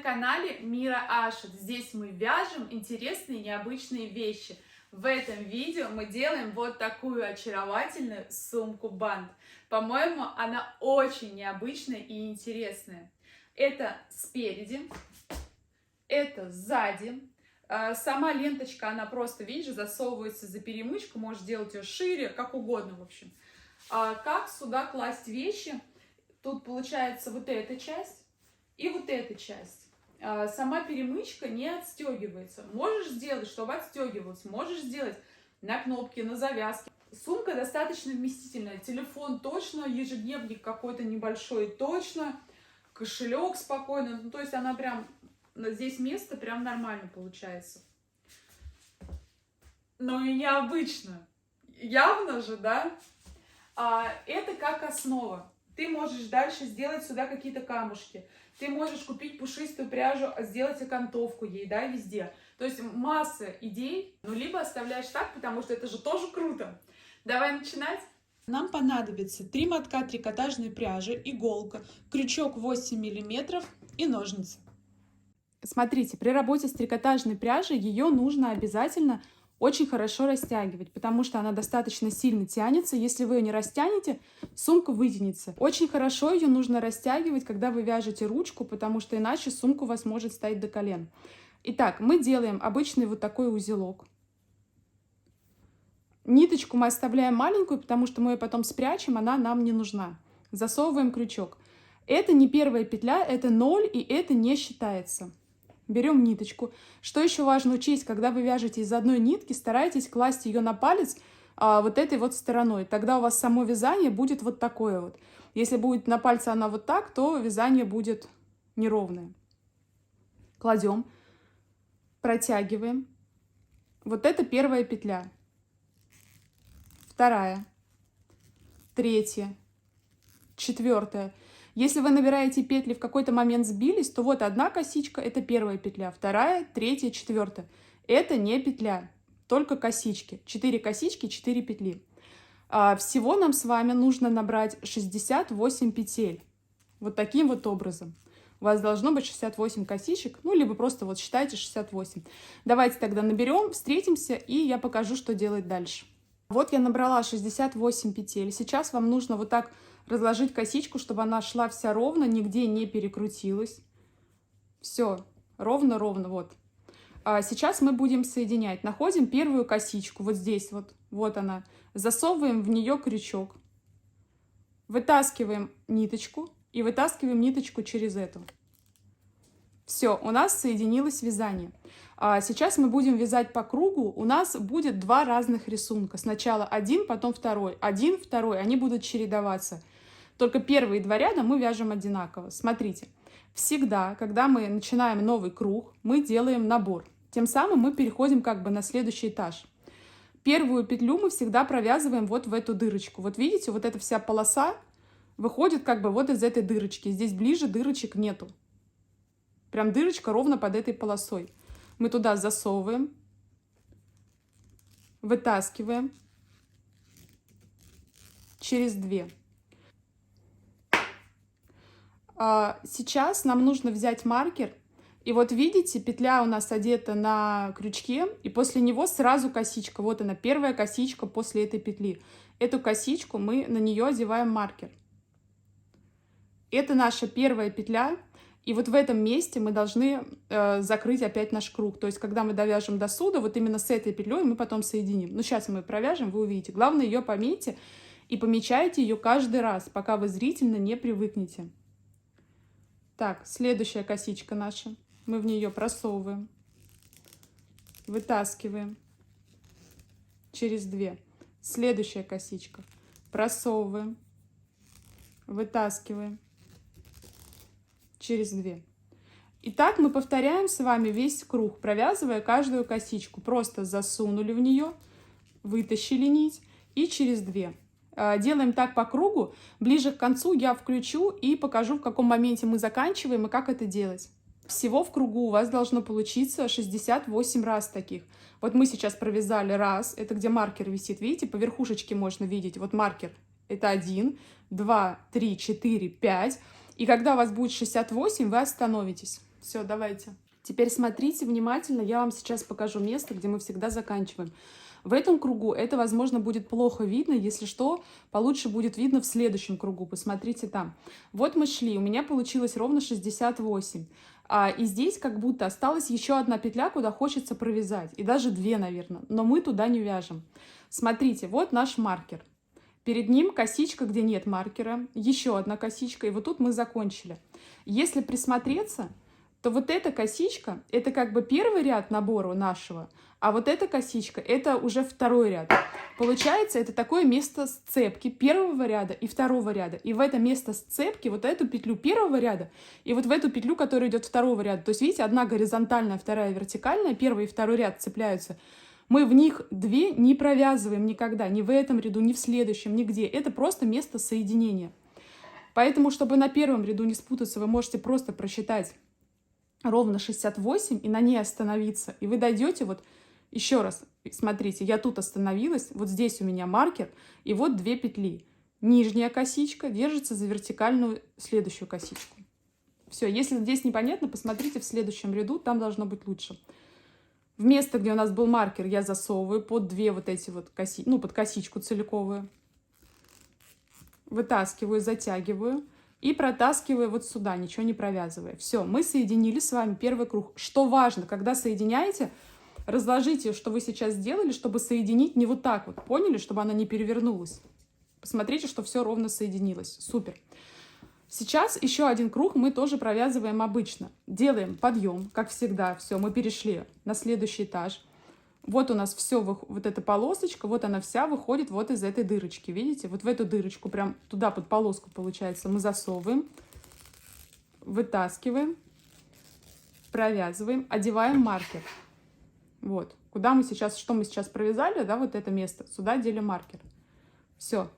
канале Мира Ашот. Здесь мы вяжем интересные необычные вещи. В этом видео мы делаем вот такую очаровательную сумку-бант. По-моему, она очень необычная и интересная. Это спереди, это сзади. Сама ленточка, она просто, видишь, засовывается за перемычку. Можешь делать ее шире, как угодно, в общем. Как сюда класть вещи? Тут получается вот эта часть и вот эта часть. Сама перемычка не отстегивается. Можешь сделать, чтобы отстегивалась. Можешь сделать на кнопке, на завязке. Сумка достаточно вместительная. Телефон точно, ежедневник какой-то небольшой точно. Кошелек спокойно. Ну, то есть она прям, здесь место прям нормально получается. Но и необычно. Явно же, да? Это как основа. Ты можешь дальше сделать сюда какие-то камушки. Ты можешь купить пушистую пряжу, сделать окантовку ей, да, везде. То есть масса идей. Ну, либо оставляешь так, потому что это же тоже круто. Давай начинать. Нам понадобится 3 мотка трикотажной пряжи, иголка, крючок 8 мм и ножницы. Смотрите, при работе с трикотажной пряжей ее нужно обязательно очень хорошо растягивать, потому что она достаточно сильно тянется. Если вы ее не растянете, сумка вытянется. Очень хорошо ее нужно растягивать, когда вы вяжете ручку, потому что иначе сумка у вас может стоять до колен. Итак, мы делаем обычный вот такой узелок. Ниточку мы оставляем маленькую, потому что мы ее потом спрячем, она нам не нужна. Засовываем крючок. Это не первая петля, это 0, и это не считается. Берем ниточку. Что еще важно учесть, когда вы вяжете из одной нитки, старайтесь класть ее на палец вот этой вот стороной. Тогда у вас само вязание будет вот такое вот. Если будет на пальце она вот так, то вязание будет неровное. Кладем, протягиваем. Вот это первая петля. Вторая, третья, четвертая. Если вы набираете петли, в какой-то момент сбились, то вот одна косичка — это первая петля, вторая, третья, четвертая. Это не петля, только косички. 4 косички, 4 петли. Всего нам с вами нужно набрать 68 петель. Вот таким вот образом. У вас должно быть 68 косичек, ну, либо просто вот считайте 68. Давайте тогда наберем, встретимся, и я покажу, что делать дальше. Вот я набрала 68 петель. Сейчас вам нужно вот так разложить косичку, чтобы она шла вся ровно, нигде не перекрутилась. Все, ровно-ровно, вот. Сейчас мы будем соединять. Находим первую косичку, вот здесь вот, вот она. Засовываем в нее крючок. Вытаскиваем ниточку и вытаскиваем ниточку через эту. Все, у нас соединилось вязание. Сейчас мы будем вязать по кругу. У нас будет 2 разных рисунка. Сначала один, потом второй. Один, второй. Они будут чередоваться. Только первые 2 ряда мы вяжем одинаково. Смотрите, всегда, когда мы начинаем новый круг, мы делаем набор. Тем самым мы переходим как бы на следующий этаж. Первую петлю мы всегда провязываем вот в эту дырочку. Вот видите, вот эта вся полоса выходит как бы вот из этой дырочки. Здесь ближе дырочек нету. Прям дырочка ровно под этой полосой. Мы туда засовываем, вытаскиваем через 2. Сейчас нам нужно взять маркер. И вот видите, петля у нас одета на крючке, и после него сразу косичка. Вот она, первая косичка после этой петли. Эту косичку мы на нее одеваем маркер. Это наша первая петля. И вот в этом месте мы должны закрыть опять наш круг. То есть, когда мы довяжем до сюда, вот именно с этой петлей мы потом соединим. Ну, сейчас мы провяжем, вы увидите. Главное, ее пометьте и помечайте ее каждый раз, пока вы зрительно не привыкнете. Так, следующая косичка наша. Мы в нее просовываем, вытаскиваем через 2. Следующая косичка. Просовываем, вытаскиваем через 2. И так мы повторяем с вами весь круг, провязывая каждую косичку. Просто засунули в нее, вытащили нить и через 2. Делаем так по кругу. Ближе к концу я включу и покажу, в каком моменте мы заканчиваем и как это делать. Всего в кругу у вас должно получиться 68 раз таких. Вот мы сейчас провязали раз, это где маркер висит, видите, по верхушечке можно видеть. Вот маркер, это 1, 2, 3, 4, 5. И когда у вас будет 68, вы остановитесь. Все, давайте. Теперь смотрите внимательно, я вам сейчас покажу место, где мы всегда заканчиваем. В этом кругу это, возможно, будет плохо видно, если что, получше будет видно в следующем кругу, посмотрите там. Вот мы шли, у меня получилось ровно 68, и здесь как будто осталась еще одна петля, куда хочется провязать, и даже две, наверное, но мы туда не вяжем. Смотрите, вот наш маркер. Перед ним косичка, где нет маркера, еще одна косичка, и вот тут мы закончили. Если присмотреться, то вот эта косичка, это как бы первый ряд набора нашего, а вот эта косичка, это уже второй ряд. Получается, это такое место сцепки первого ряда и второго ряда. И в это место сцепки, вот эту петлю первого ряда, и вот в эту петлю, которая идет второго ряда. То есть, видите, одна горизонтальная, вторая вертикальная, первый и второй ряд цепляются. Мы в них две не провязываем никогда, ни в этом ряду, ни в следующем, нигде. Это просто место соединения. Поэтому, чтобы на первом ряду не спутаться, вы можете просто просчитать ровно 68 и на ней остановиться. И вы дойдете вот еще раз. Смотрите, я тут остановилась, вот здесь у меня маркер, и вот две петли. Нижняя косичка держится за вертикальную следующую косичку. Все, если здесь непонятно, посмотрите в следующем ряду, там должно быть лучше. В место, где у нас был маркер, я засовываю под две вот эти вот под косичку целиковую. Вытаскиваю, затягиваю и протаскиваю вот сюда, ничего не провязывая. Все, мы соединили с вами первый круг. Что важно, когда соединяете, разложите, что вы сейчас сделали, чтобы соединить не вот так вот. Поняли, чтобы она не перевернулась? Посмотрите, что все ровно соединилось. Супер. Сейчас еще один круг мы тоже провязываем обычно. Делаем подъем, как всегда. Все, мы перешли на следующий этаж. Вот у нас все, вот эта полосочка, вот она вся выходит вот из этой дырочки. Видите? Вот в эту дырочку, прям туда под полоску, получается, мы засовываем, вытаскиваем, провязываем, одеваем маркер. Вот. Куда мы сейчас, что мы сейчас провязали, да, вот это место, сюда делим маркер. Все.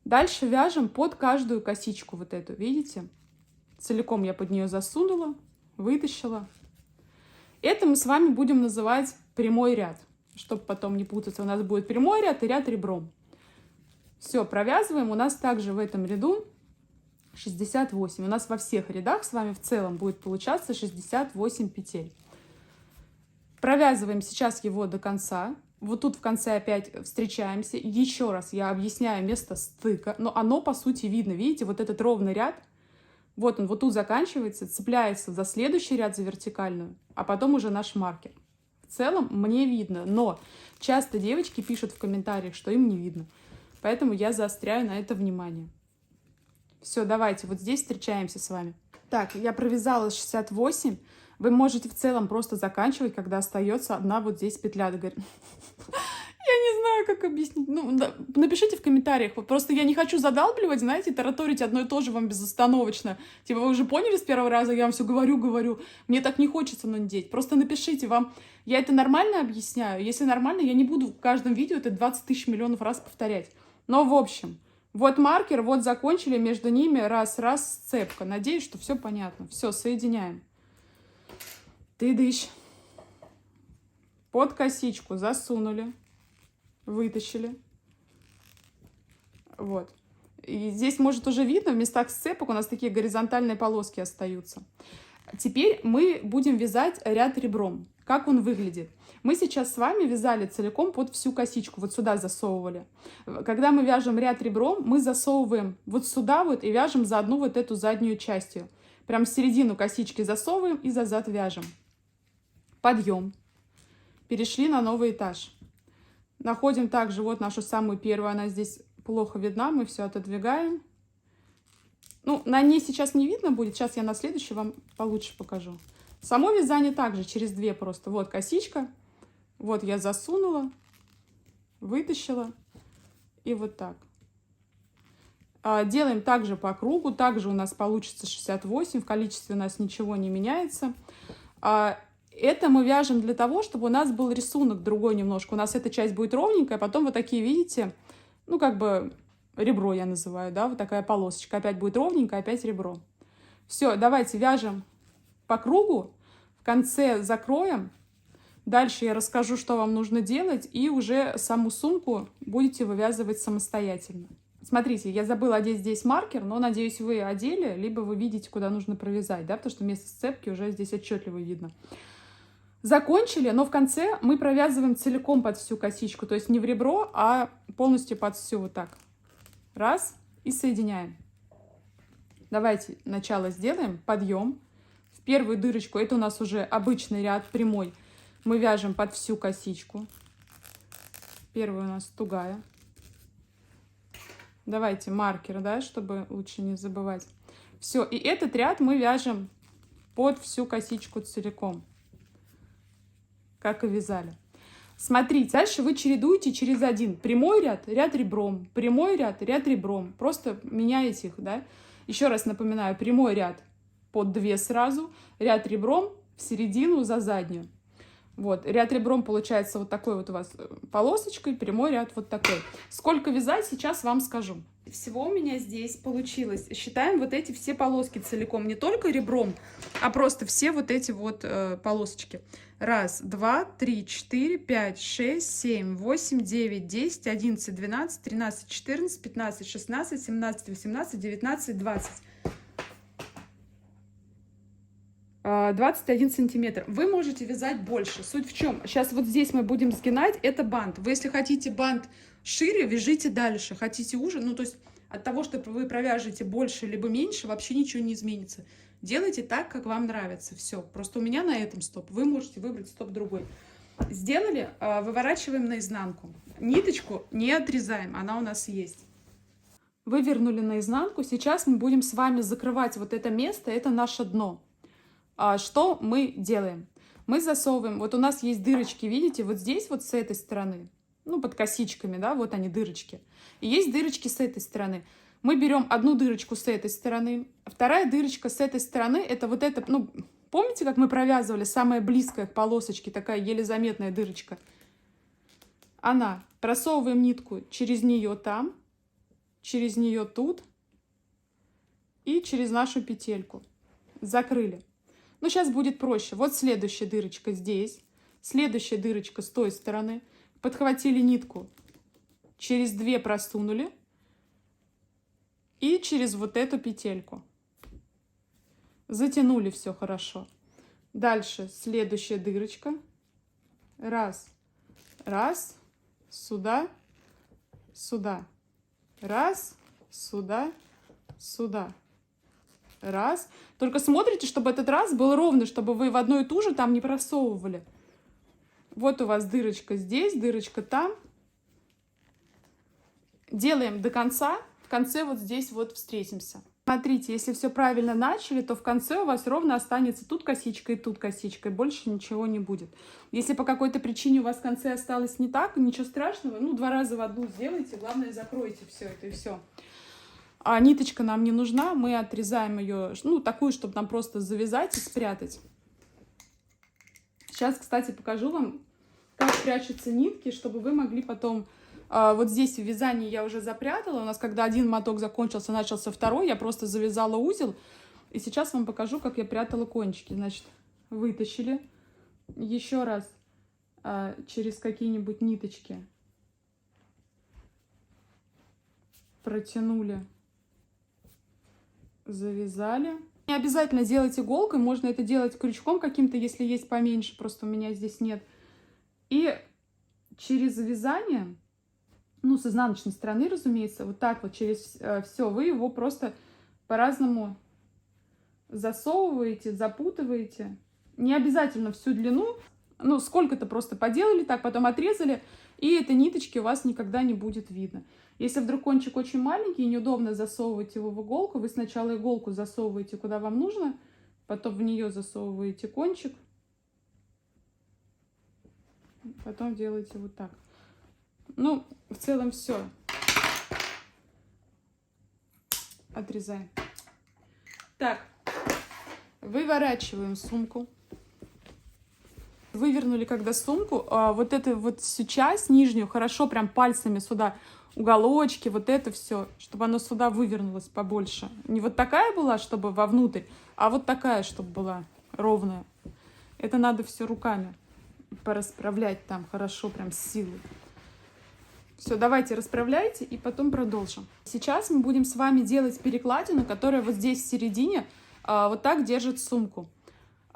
Дальше вяжем под каждую косичку вот эту, видите? Целиком я под нее засунула, вытащила. Это мы с вами будем называть прямой ряд, чтобы потом не путаться. У нас будет прямой ряд и ряд ребром. Все, провязываем. У нас также в этом ряду 68. У нас во всех рядах с вами в целом будет получаться 68 петель. Провязываем сейчас его до конца. Вот тут в конце опять встречаемся. Еще раз я объясняю место стыка. Но оно по сути видно. Видите, вот этот ровный ряд. Вот он, вот тут заканчивается, цепляется за следующий ряд, за вертикальную. А потом уже наш маркер. В целом мне видно. Но часто девочки пишут в комментариях, что им не видно. Поэтому я заостряю на это внимание. Все, давайте, вот здесь встречаемся с вами. Так, я провязала 68. Вы можете в целом просто заканчивать, когда остается одна вот здесь петля. Я не знаю, как объяснить. Ну, да, напишите в комментариях. Вот просто я не хочу задалбливать, знаете, тараторить одно и то же вам безостановочно. Типа вы уже поняли с первого раза, я вам все говорю. Мне так не хочется нудеть. Просто напишите вам, я это нормально объясняю? Если нормально, я не буду в каждом видео это 20 тысяч миллионов раз повторять. Но в общем, вот маркер, вот закончили, между ними раз, сцепка. Надеюсь, что все понятно. Все, соединяем. Ты-дыщ. Под косичку засунули. Вытащили. Вот. И здесь, может, уже видно, в местах сцепок у нас такие горизонтальные полоски остаются. Теперь мы будем вязать ряд ребром. Как он выглядит? Мы сейчас с вами вязали целиком под всю косичку. Вот сюда засовывали. Когда мы вяжем ряд ребром, мы засовываем вот сюда вот и вяжем заодно вот эту заднюю частью. Прям в середину косички засовываем и за зад вяжем. Подъем. Перешли на новый этаж. Находим также вот нашу самую первую. Она здесь плохо видна. Мы все отодвигаем. Ну, на ней сейчас не видно будет. Сейчас я на следующий вам получше покажу. Само вязание также через две просто. Вот косичка. Вот я засунула. Вытащила. И вот так. Делаем также по кругу. Также у нас получится 68. В количестве у нас ничего не меняется. Это мы вяжем для того, чтобы у нас был рисунок другой немножко. У нас эта часть будет ровненькая, потом вот такие, видите, ну, как бы ребро я называю, да, вот такая полосочка. Опять будет ровненькая, опять ребро. Все, давайте вяжем по кругу, в конце закроем. Дальше я расскажу, что вам нужно делать, и уже саму сумку будете вывязывать самостоятельно. Смотрите, я забыла одеть здесь маркер, но, надеюсь, вы одели, либо вы видите, куда нужно провязать, да, потому что место сцепки уже здесь отчетливо видно. Закончили, но в конце мы провязываем целиком под всю косичку, то есть не в ребро, а полностью под всю вот так. Раз, и соединяем. Давайте начало сделаем, подъем. В первую дырочку, это у нас уже обычный ряд прямой, мы вяжем под всю косичку. Первая у нас тугая. Давайте маркер, да, чтобы лучше не забывать. Все, и этот ряд мы вяжем под всю косичку целиком, как и вязали. Смотрите, дальше вы чередуете через один. Прямой ряд, ряд ребром, прямой ряд, ряд ребром. Просто меняете их, да. Еще раз напоминаю, прямой ряд под 2 сразу, ряд ребром в середину за заднюю. Вот, ряд ребром получается вот такой вот у вас полосочкой, прямой ряд вот такой. Сколько вязать, сейчас вам скажу. Всего у меня здесь получилось. Считаем вот эти все полоски целиком, не только ребром, а просто все вот эти вот полосочки. 1, 2, 3, 4, 5, 6, 7, 8, 9, 10, 11, 12, 13, 14, 15, 16, 17, 18, 19, 20. 21 сантиметр. Вы можете вязать больше. Суть в чем? Сейчас вот здесь мы будем сгинать. Это бант. Вы, если хотите бант шире, вяжите дальше. Хотите уже, ну то есть от того, что вы провяжете больше либо меньше, вообще ничего не изменится. Делайте так, как вам нравится. Все. Просто у меня на этом стоп. Вы можете выбрать стоп другой. Сделали, выворачиваем наизнанку. Ниточку не отрезаем, она у нас есть. Вывернули наизнанку. Сейчас мы будем с вами закрывать вот это место. Это наше дно. Что мы делаем? Мы засовываем, вот у нас есть дырочки, видите, вот здесь вот с этой стороны, ну, под косичками, да, вот они дырочки. И есть дырочки с этой стороны. Мы берем одну дырочку с этой стороны, вторая дырочка с этой стороны, это вот это, ну, помните, как мы провязывали, самая близкая к полосочке, такая еле заметная дырочка? Она, просовываем нитку через нее там, через нее тут и через нашу петельку. Закрыли. Но сейчас будет проще. Вот следующая дырочка здесь, следующая дырочка с той стороны. Подхватили нитку, через 2 просунули и через вот эту петельку. Затянули все хорошо. Дальше следующая дырочка. Раз, раз, сюда, сюда. Раз, сюда, сюда. Раз. Только смотрите, чтобы этот раз был ровный, чтобы вы в одну и ту же там не просовывали. Вот у вас дырочка здесь, дырочка там. Делаем до конца. В конце вот здесь вот встретимся. Смотрите, если все правильно начали, то в конце у вас ровно останется тут косичка и тут косичка. И больше ничего не будет. Если по какой-то причине у вас в конце осталось не так, ничего страшного. Ну, 2 раза в одну сделайте. Главное, закройте все это и все. А ниточка нам не нужна, мы отрезаем ее, ну, такую, чтобы нам просто завязать и спрятать. Сейчас, кстати, покажу вам, как прячутся нитки, чтобы вы могли потом... Вот здесь в вязании я уже запрятала. У нас, когда один моток закончился, начался второй, я просто завязала узел. И сейчас вам покажу, как я прятала кончики. Значит, вытащили. Еще раз через какие-нибудь ниточки протянули. Завязали. Не обязательно делать иголкой, можно это делать крючком каким-то, если есть поменьше, просто у меня здесь нет. И через вязание, ну, с изнаночной стороны, разумеется, вот так вот через все, вы его просто по-разному засовываете, запутываете. Не обязательно всю длину, ну, сколько-то просто поделали, так, потом отрезали, и этой ниточки у вас никогда не будет видно. Если вдруг кончик очень маленький и неудобно засовывать его в иголку, вы сначала иголку засовываете куда вам нужно, потом в нее засовываете кончик, потом делаете вот так. Ну, в целом все. Отрезаем. Так, выворачиваем сумку. Вывернули когда сумку, вот эту вот всю часть нижнюю хорошо прям пальцами сюда, уголочки, вот это все, чтобы оно сюда вывернулось побольше. Не вот такая была, чтобы вовнутрь, а вот такая, чтобы была ровная. Это надо все руками порасправлять там хорошо, прям с силой. Все, давайте расправляйте и потом продолжим. Сейчас мы будем с вами делать перекладину, которая вот здесь в середине вот так держит сумку.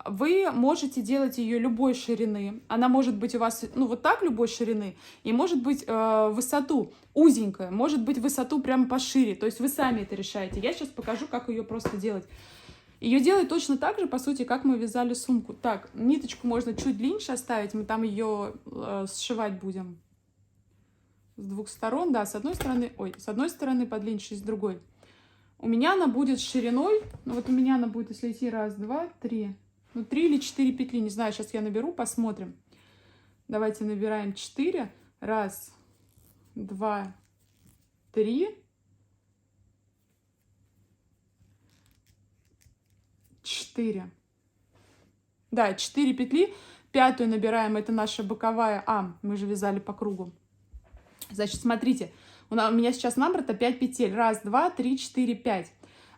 Вы можете делать ее любой ширины. Она может быть у вас, ну, вот так любой ширины, и может быть высоту узенькая, может быть высоту прямо пошире. То есть вы сами это решаете. Я сейчас покажу, как ее просто делать. Ее делать точно так же, по сути, как мы вязали сумку. Так, ниточку можно чуть длиннее оставить, мы там ее сшивать будем с двух сторон, да, с одной стороны подлиннее, с другой. У меня она будет шириной, ну вот у меня она будет, если идти раз, два, три. Ну, 3 или 4 петли, не знаю, сейчас я наберу, посмотрим. Давайте набираем 4. Раз, два, три, 4. Да, 4 петли. Пятую набираем, это наша боковая. Мы же вязали по кругу. Значит, смотрите, у меня сейчас набрано 5 петель. Раз, два, три, 4, 5.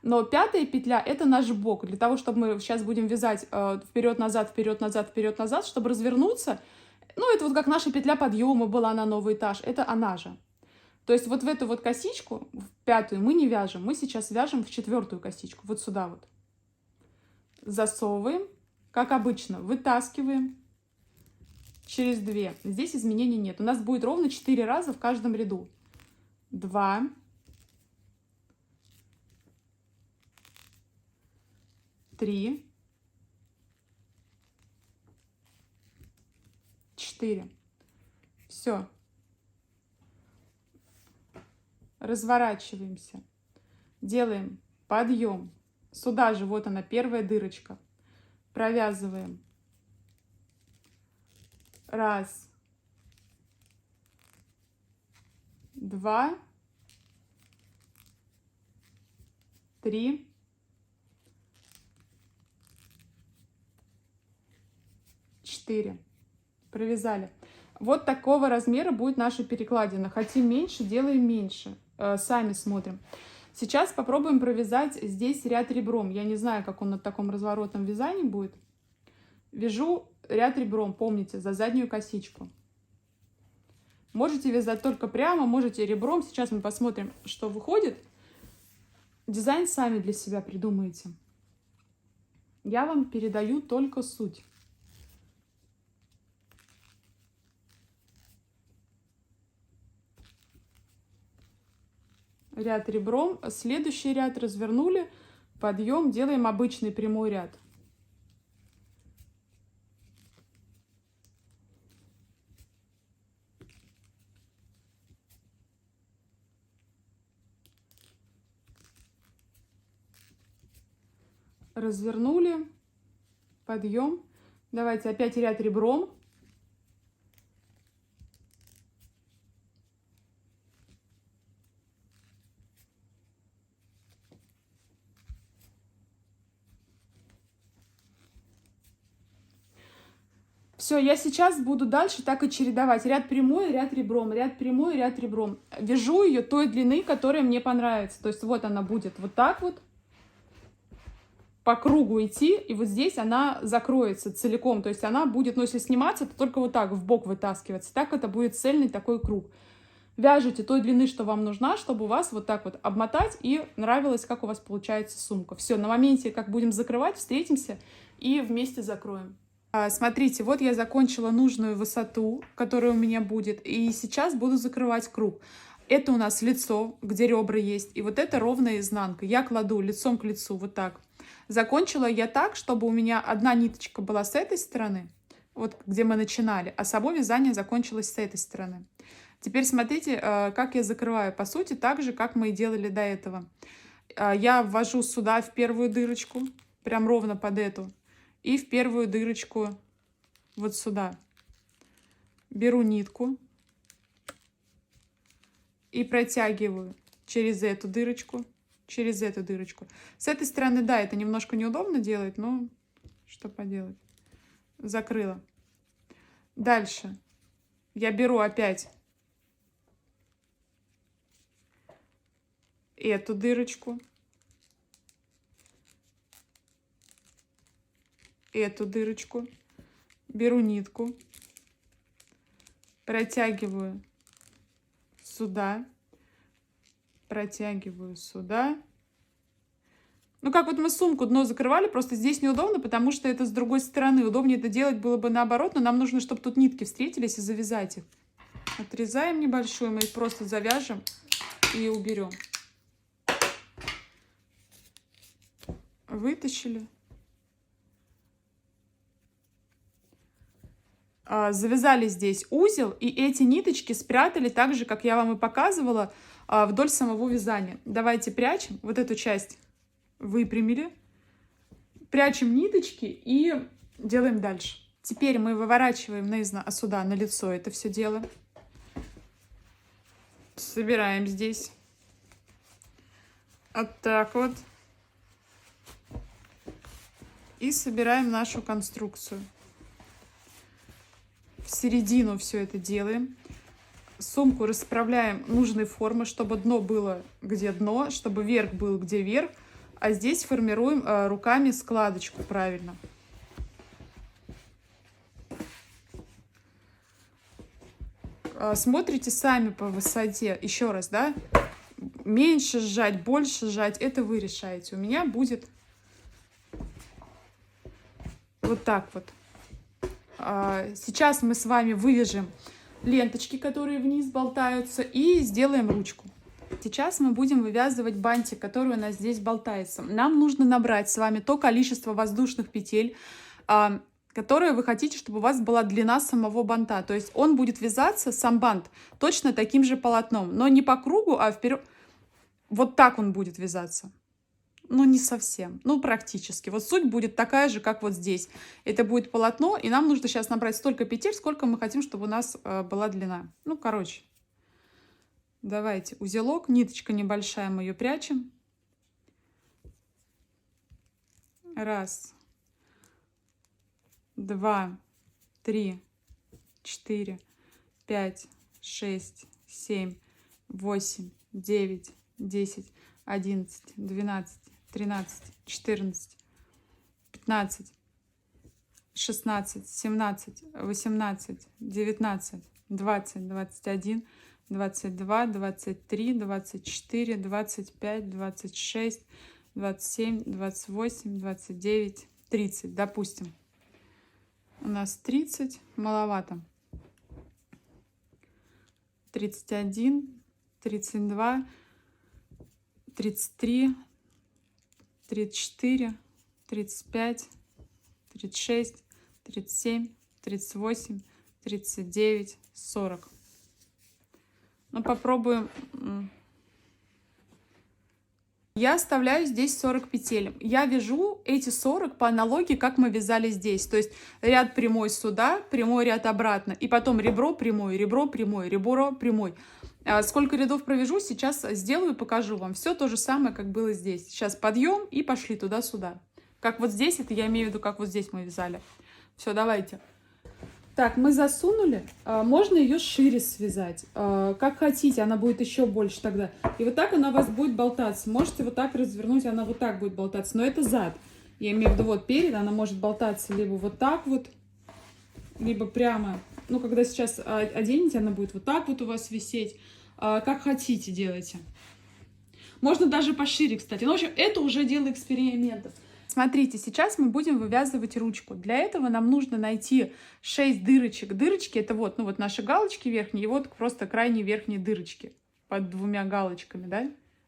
Но пятая петля — это наш бок. Для того, чтобы мы сейчас будем вязать вперед-назад, вперед-назад, вперед-назад, чтобы развернуться. Ну, это вот как наша петля подъема была на новый этаж. Это она же. То есть вот в эту вот косичку, в пятую, мы не вяжем. Мы сейчас вяжем в четвертую косичку. Вот сюда вот. Засовываем, как обычно, вытаскиваем через 2. Здесь изменений нет. У нас будет ровно 4 раза в каждом ряду. 2. 3, 4. Все. Разворачиваемся. Делаем подъем. Сюда же вот она, первая дырочка. Провязываем. Раз. 2. 3. 4. Провязали. Вот такого размера будет наша перекладина. Хотим меньше, делаем меньше. Сами смотрим. Сейчас попробуем провязать здесь ряд ребром. Я не знаю, как он на таком разворотном вязании будет. Вяжу ряд ребром, помните, за заднюю косичку. Можете вязать только прямо, можете ребром. Сейчас мы посмотрим, что выходит. Дизайн сами для себя придумаете. Я вам передаю только суть. Ряд ребром, следующий ряд развернули, подъем, делаем обычный прямой ряд. Развернули, подъем. Давайте опять ряд ребром. Все, я сейчас буду дальше так и чередовать. Ряд прямой, ряд ребром, ряд прямой, ряд ребром. Вяжу ее той длины, которая мне понравится. То есть вот она будет вот так вот по кругу идти, и вот здесь она закроется целиком. То есть она будет, ну если сниматься, то только вот так в бок вытаскиваться. Так это будет цельный такой круг. Вяжите той длины, что вам нужна, чтобы у вас вот так вот обмотать и нравилось, как у вас получается сумка. Все, на моменте, как будем закрывать, встретимся и вместе закроем. Смотрите, вот я закончила нужную высоту, которая у меня будет, и сейчас буду закрывать круг. Это у нас лицо, где ребра есть, и вот это ровная изнанка. Я кладу лицом к лицу, вот так. Закончила я так, чтобы у меня одна ниточка была с этой стороны, вот где мы начинали, а само вязание закончилось с этой стороны. Теперь смотрите, как я закрываю. По сути, так же, как мы и делали до этого. Я ввожу сюда в первую дырочку, прям ровно под эту. И в первую дырочку вот сюда. Беру нитку и протягиваю через эту дырочку, через эту дырочку. С этой стороны, да, это немножко неудобно делать, но что поделать. Закрыла. Дальше я беру опять эту дырочку, эту дырочку, беру нитку, протягиваю сюда, протягиваю сюда. Ну, как вот мы сумку дно закрывали, просто здесь неудобно, потому что это с другой стороны. Удобнее это делать было бы наоборот, но нам нужно, чтобы тут нитки встретились и завязать их. Отрезаем небольшую, мы их просто завяжем и уберем. Вытащили. Завязали здесь узел, и эти ниточки спрятали так же, как я вам и показывала, вдоль самого вязания. Давайте прячем вот эту часть. Выпрямили, прячем ниточки и делаем дальше. Теперь мы выворачиваем сюда, на лицо это все дело. Собираем здесь. Вот так вот. И собираем нашу конструкцию. В середину все это делаем. Сумку расправляем нужной формы, чтобы дно было где дно, чтобы верх был где верх. А здесь формируем руками складочку правильно. Смотрите сами по высоте. Еще раз, да? Меньше сжать, больше сжать. Это вы решаете. У меня будет вот так вот. Сейчас мы с вами вывяжем ленточки, которые вниз болтаются, и сделаем ручку. Сейчас мы будем вывязывать бантик, который у нас здесь болтается. Нам нужно набрать с вами то количество воздушных петель, которые вы хотите, чтобы у вас была длина самого банта. То есть он будет вязаться, сам бант, точно таким же полотном, но не по кругу, а вперед. Вот так он будет вязаться. Ну, не совсем, ну, практически. Вот суть будет такая же, как вот здесь. Это будет полотно, и нам нужно сейчас набрать столько петель, сколько мы хотим, чтобы у нас была длина. Ну, короче. Давайте узелок, ниточка небольшая, мы ее прячем. Раз, два, три, 4, 5, 6, 7, 8, 9, 10, 11, 12, 13, 14, 15, 16, 17, 18, 19, 20, 21, 22, 23, 24, 25, 26, 27, 28, 29, 30, допустим. У нас 30, маловато. 31, 32, 33, 34, 35, 36, 37, 38, 39, 40. Ну, попробуем. Я оставляю здесь 40 петель. Я вяжу эти 40 по аналогии, как мы вязали здесь. То есть ряд прямой сюда, прямой ряд обратно. И потом ребро прямой, ребро прямой, ребро прямой. Сколько рядов провяжу, сейчас сделаю и покажу вам. Все то же самое, как было здесь. Сейчас подъем и пошли туда-сюда. Как вот здесь, это я имею в виду, как вот здесь мы вязали. Все, давайте. Так, мы засунули. Можно ее шире связать. Как хотите, она будет еще больше тогда. И вот так она у вас будет болтаться. Можете вот так развернуть, она вот так будет болтаться. Но это зад. Я имею в виду вот перед, она может болтаться либо вот так вот, либо прямо. Ну, когда сейчас оденете, она будет вот так вот у вас висеть. Как хотите делайте. Можно даже пошире, кстати. Ну, в общем, это уже дело экспериментов. Смотрите, сейчас мы будем вывязывать ручку. Для этого нам нужно найти 6 дырочек. Дырочки это вот, ну вот наши галочки верхние, и вот просто крайние верхние дырочки под двумя галочками, да?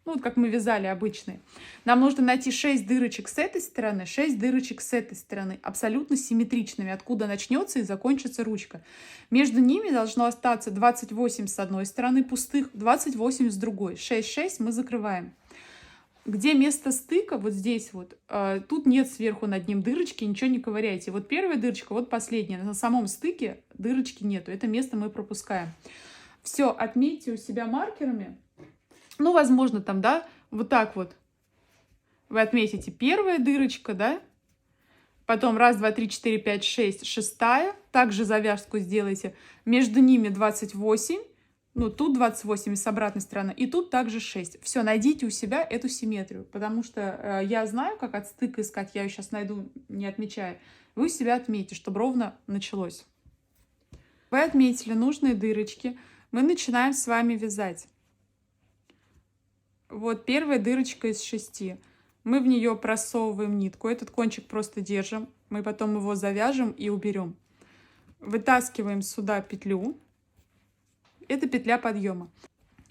Ну вот как мы вязали обычные. Нам нужно найти 6 дырочек с этой стороны, 6 дырочек с этой стороны, абсолютно симметричными, откуда начнется и закончится ручка. Между ними должно остаться 28 с одной стороны пустых, 28 с другой. 6-6 мы закрываем. Где место стыка, вот здесь вот, тут нет сверху над ним дырочки, ничего не ковыряйте. Вот первая дырочка, вот последняя. На самом стыке дырочки нету, это место мы пропускаем. Все, отметьте у себя маркерами. Ну, возможно, там, да, вот так вот. Вы отметите первая дырочка, да. Потом 1, 2, 3, 4, 5, 6, шестая. Также завязку сделайте. Между ними 28. Ну, тут 28 с обратной стороны, и тут также 6. Все, найдите у себя эту симметрию, потому что я знаю, как от стыка искать, я ее сейчас найду, не отмечая. Вы у себя отметьте, чтобы ровно началось. Вы отметили нужные дырочки. Мы начинаем с вами вязать. Вот первая дырочка из 6. Мы в нее просовываем нитку. Этот кончик просто держим. Мы потом его завяжем и уберем. Вытаскиваем сюда петлю. Это петля подъема.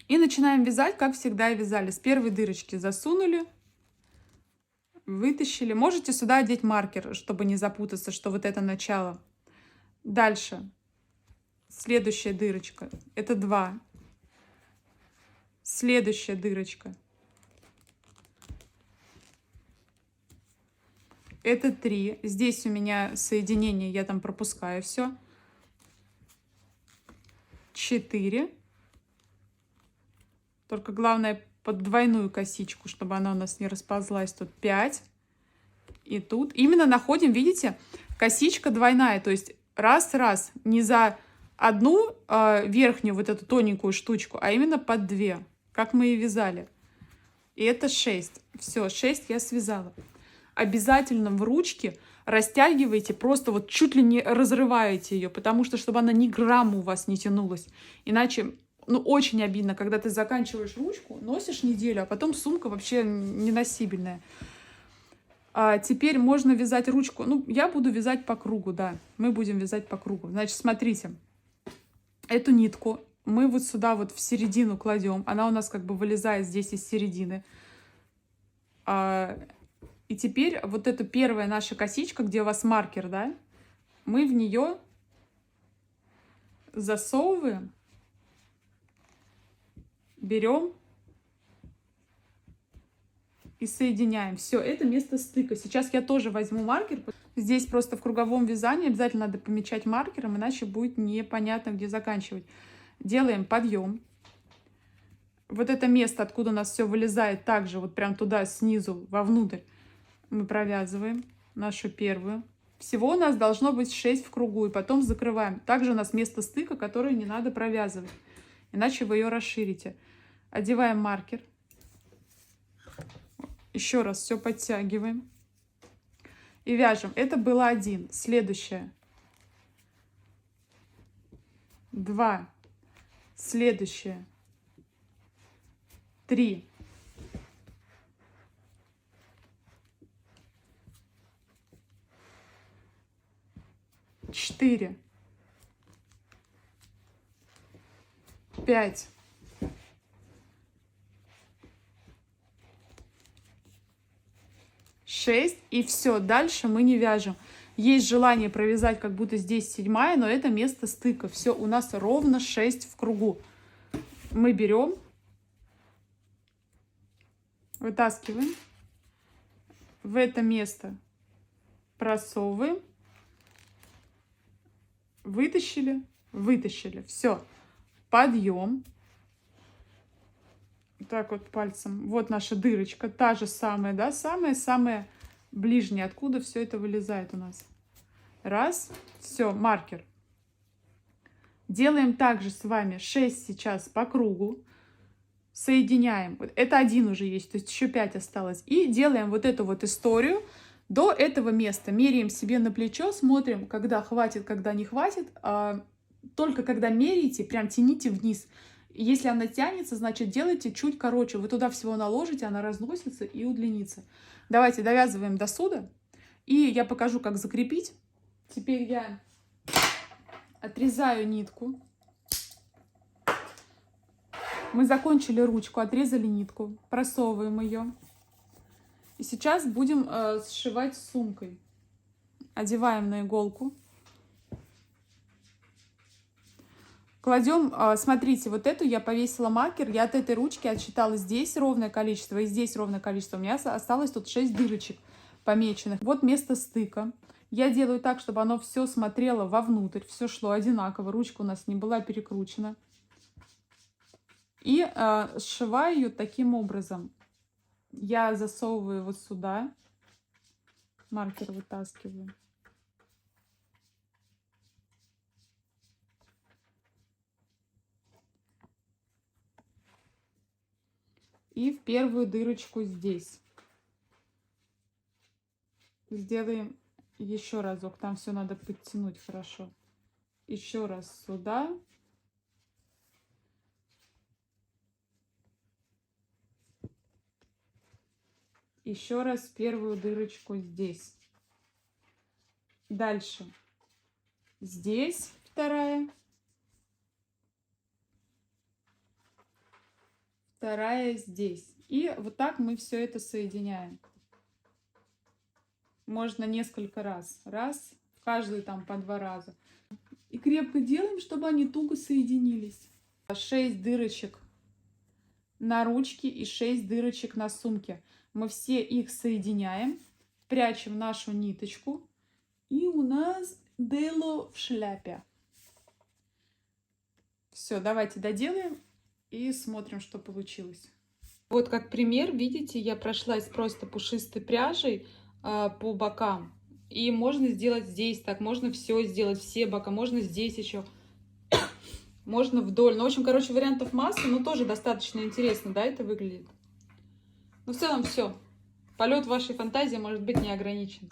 И начинаем вязать, как всегда и вязали. С первой дырочки засунули, вытащили. Можете сюда одеть маркер, чтобы не запутаться, что вот это начало. Дальше. Следующая дырочка. Это 2. Следующая дырочка. Это 3. Здесь у меня соединение, я там пропускаю все. 4. Только главное под двойную косичку, чтобы она у нас не расползлась. Тут 5. И тут именно находим, видите, косичка двойная. То есть раз-раз. Не за одну верхнюю вот эту тоненькую штучку, а именно под 2. Как мы и вязали. И это 6. Все, 6 я связала. Обязательно в ручке растягивайте, просто вот чуть ли не разрываете ее, потому что, чтобы она ни грамма у вас не тянулась. Иначе, ну, очень обидно, когда ты заканчиваешь ручку, носишь неделю, а потом сумка вообще неносибельная. А теперь можно вязать ручку. Ну, я буду вязать по кругу, да. Мы будем вязать по кругу. Значит, смотрите. Эту нитку мы вот сюда вот в середину кладем. Она у нас как бы вылезает здесь из середины. И теперь вот эта первая наша косичка, где у вас маркер, да, мы в нее засовываем, берем и соединяем. Все, это место стыка. Сейчас я тоже возьму маркер. Здесь просто в круговом вязании обязательно надо помечать маркером, иначе будет непонятно, где заканчивать. Делаем подъем. Вот это место, откуда у нас все вылезает, также вот прям туда снизу, вовнутрь, мы провязываем нашу первую. Всего у нас должно быть 6 в кругу, и потом закрываем. Также у нас место стыка, которое не надо провязывать, иначе вы ее расширите. Одеваем маркер. Еще раз все подтягиваем. И вяжем. Это было 1. Следующее. 2. Следующее. 3. 4. 5. 6. И все, дальше мы не вяжем. Есть желание провязать, как будто здесь 7-я, но это место стыка. Все, у нас ровно 6 в кругу. Мы берем, вытаскиваем, в это место просовываем, вытащили, вытащили. Все, подъем. Так вот пальцем. Вот наша дырочка, та же самая, да, самая-самая ближняя, откуда все это вылезает у нас. Раз, все, маркер. Делаем также с вами 6 сейчас по кругу. Соединяем. Вот это 1 уже есть, то есть еще 5 осталось. И делаем вот эту вот историю до этого места. Меряем себе на плечо, смотрим, когда хватит, когда не хватит. Только когда меряете, прям тяните вниз. Если она тянется, значит делайте чуть короче. Вы туда всего наложите, она разносится и удлинится. Давайте довязываем до сюда. И я покажу, как закрепить. Теперь я отрезаю нитку. Мы закончили ручку, отрезали нитку, просовываем ее. И сейчас будем сшивать с сумкой. Одеваем на иголку. Кладем, смотрите, вот эту я повесила маркер, я от этой ручки отсчитала здесь ровное количество и здесь ровное количество. У меня осталось тут 6 дырочек помеченных. Вот место стыка. Я делаю так, чтобы оно все смотрело вовнутрь, все шло одинаково, ручка у нас не была перекручена. И сшиваю ее таким образом. Я засовываю вот сюда, маркер вытаскиваю. И в первую дырочку здесь. Сделаем еще разок. Там все надо подтянуть хорошо. Еще раз сюда. Еще раз первую дырочку здесь. Дальше. Здесь вторая. Вторая здесь. И вот так мы все это соединяем. Можно несколько раз. Раз, в каждый там по 2 раза. И крепко делаем, чтобы они туго соединились. 6 дырочек на ручке и 6 дырочек на сумке. Мы все их соединяем, прячем нашу ниточку. И у нас дело в шляпе. Все, давайте доделаем и смотрим, что получилось. Вот как пример, видите, я прошлась просто пушистой пряжей по бокам. И можно сделать здесь так, можно все сделать, все бока, можно здесь еще, можно вдоль. Ну, в общем, короче, вариантов масса, но тоже достаточно интересно, да, это выглядит. Ну, в целом все. Полет вашей фантазии может быть не ограничен.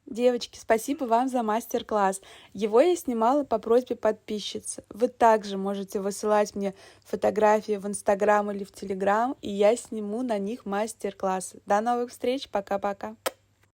Девочки, спасибо вам за мастер-класс. Его я снимала по просьбе подписчицы. Вы также можете высылать мне фотографии в Инстаграм или в Телеграм, и я сниму на них мастер-классы. До новых встреч, пока-пока.